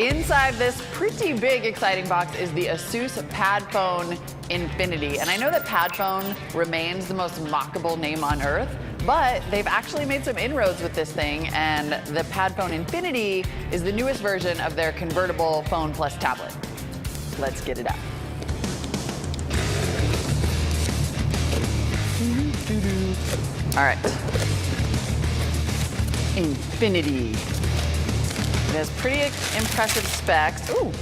Inside this pretty big, exciting box is the Asus PadFone Infinity. And I know that PadFone remains the most mockable name on earth, but they've actually made some inroads with this thing, and the PadFone Infinity is the newest version of their convertible phone plus tablet. Let's get it out. All right. Infinity. It has pretty impressive specs. Ooh,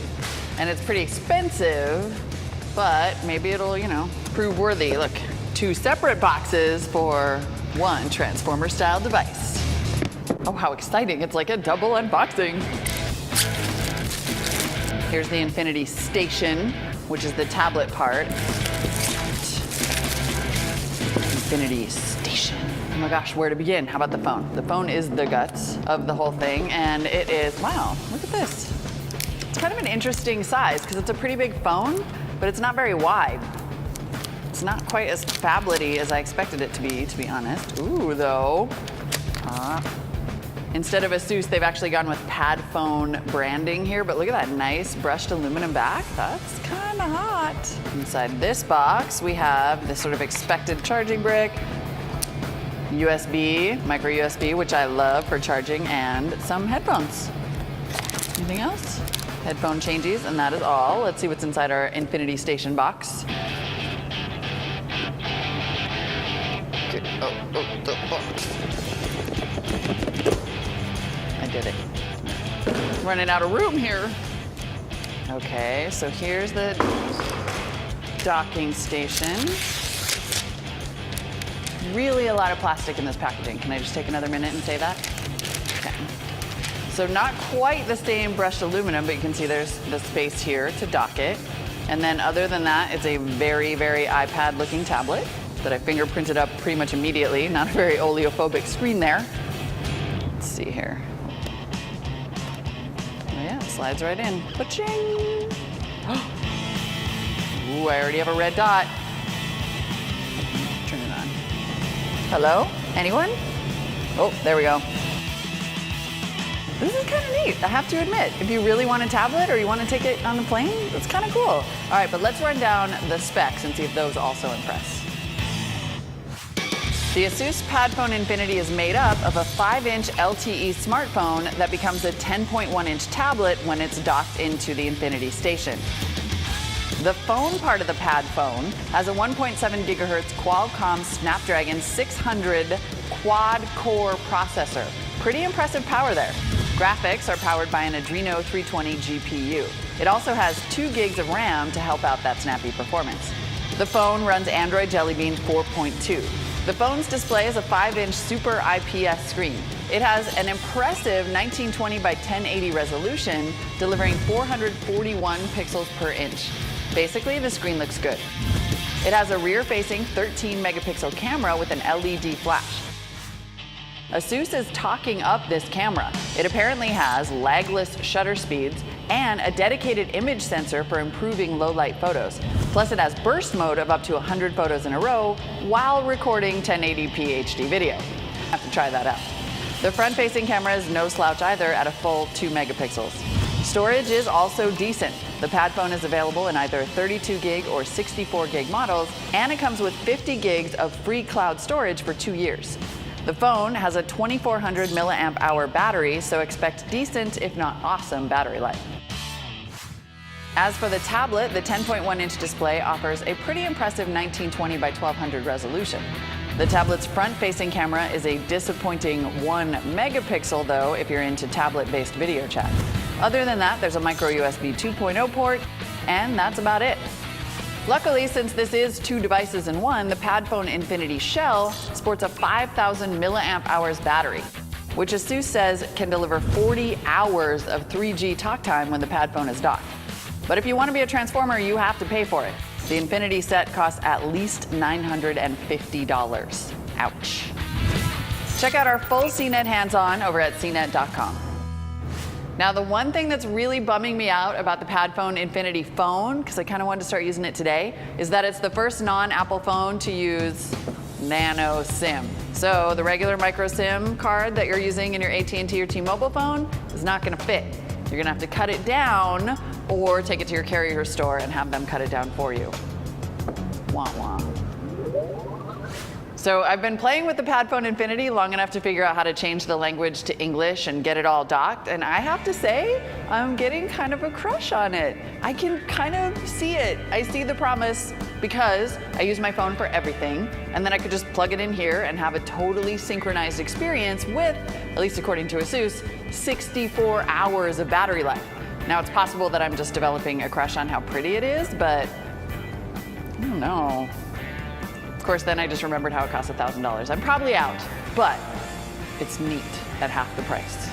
and it's pretty expensive, but maybe it'll, prove worthy. Look, 2 separate boxes for 1 Transformer-style device. Oh, how exciting. It's like a double unboxing. Here's the Infinity Station, which is the tablet part. Infinity Station. Oh my gosh, where to begin? How about the phone? The phone is the guts of the whole thing, and it is, wow, look at this. It's kind of an interesting size because it's a pretty big phone, but it's not very wide. It's not quite as phablet-y as I expected it to be honest. Ooh, though. Instead of Asus, they've actually gone with PadFone branding here, but look at that nice brushed aluminum back. That's kind of hot. Inside this box, we have this sort of expected charging brick, USB, micro USB, which I love for charging, and some headphones. Anything else? Headphone changes, and that is all. Let's see what's inside our Infinity Station box. Get out of the box. I did it. Running out of room here. Okay, so here's the docking station. Really a lot of plastic in this packaging. Can I just take another minute and say that? Okay. So not quite the same brushed aluminum, but you can see there's the space here to dock it. And then other than that, it's a very, very iPad-looking tablet that I fingerprinted up pretty much immediately. Not a very oleophobic screen there. Let's see here. Oh yeah, it slides right in. Ka-ching! Ooh, I already have a red dot. Turn it on. Hello? Anyone? Oh, there we go. This is kind of neat, I have to admit. If you really want a tablet or you want to take it on the plane, it's kind of cool. All right, but let's run down the specs and see if those also impress. The Asus PadFone Infinity is made up of a 5-inch LTE smartphone that becomes a 10.1-inch tablet when it's docked into the Infinity Station. The phone part of the PadFone has a 1.7 gigahertz Qualcomm Snapdragon 600 quad-core processor. Pretty impressive power there. Graphics are powered by an Adreno 320 GPU. It also has 2 gigs of RAM to help out that snappy performance. The phone runs Android Jelly Bean 4.2. The phone's display is a 5-inch Super IPS screen. It has an impressive 1920 by 1080 resolution, delivering 441 pixels per inch. Basically, the screen looks good. It has a rear-facing 13-megapixel camera with an LED flash. Asus is talking up this camera. It apparently has lagless shutter speeds and a dedicated image sensor for improving low-light photos. Plus, it has burst mode of up to 100 photos in a row while recording 1080p HD video. I have to try that out. The front-facing camera is no slouch either at a full 2 megapixels. Storage is also decent. The PadFone is available in either 32 gig or 64 gig models, and it comes with 50 gigs of free cloud storage for 2 years. The phone has a 2400 milliamp hour battery, so expect decent, if not awesome, battery life. As for the tablet, the 10.1-inch display offers a pretty impressive 1920 by 1200 resolution. The tablet's front-facing camera is a disappointing 1 megapixel, though, if you're into tablet-based video chat. Other than that, there's a micro USB 2.0 port, and that's about it. Luckily, since this is 2 devices in one, the PadFone Infinity Shell sports a 5,000 milliamp hours battery, which Asus says can deliver 40 hours of 3G talk time when the PadFone is docked. But if you want to be a transformer, you have to pay for it. The Infinity set costs at least $950. Ouch. Check out our full CNET hands-on over at cnet.com. Now, the one thing that's really bumming me out about the PadFone Infinity phone, because I kind of wanted to start using it today, is that it's the first non-Apple phone to use nano SIM. So the regular micro SIM card that you're using in your AT&T or T-Mobile phone is not going to fit. You're gonna have to cut it down or take it to your carrier store and have them cut it down for you. Wah wah. So I've been playing with the PadFone Infinity long enough to figure out how to change the language to English and get it all docked, and I have to say, I'm getting kind of a crush on it. I can kind of see it. I see the promise because I use my phone for everything, and then I could just plug it in here and have a totally synchronized experience with, at least according to Asus, 64 hours of battery life. Now it's possible that I'm just developing a crush on how pretty it is, but I don't know. Of course, then I just remembered how it costs $1,000. I'm probably out, but it's neat at half the price.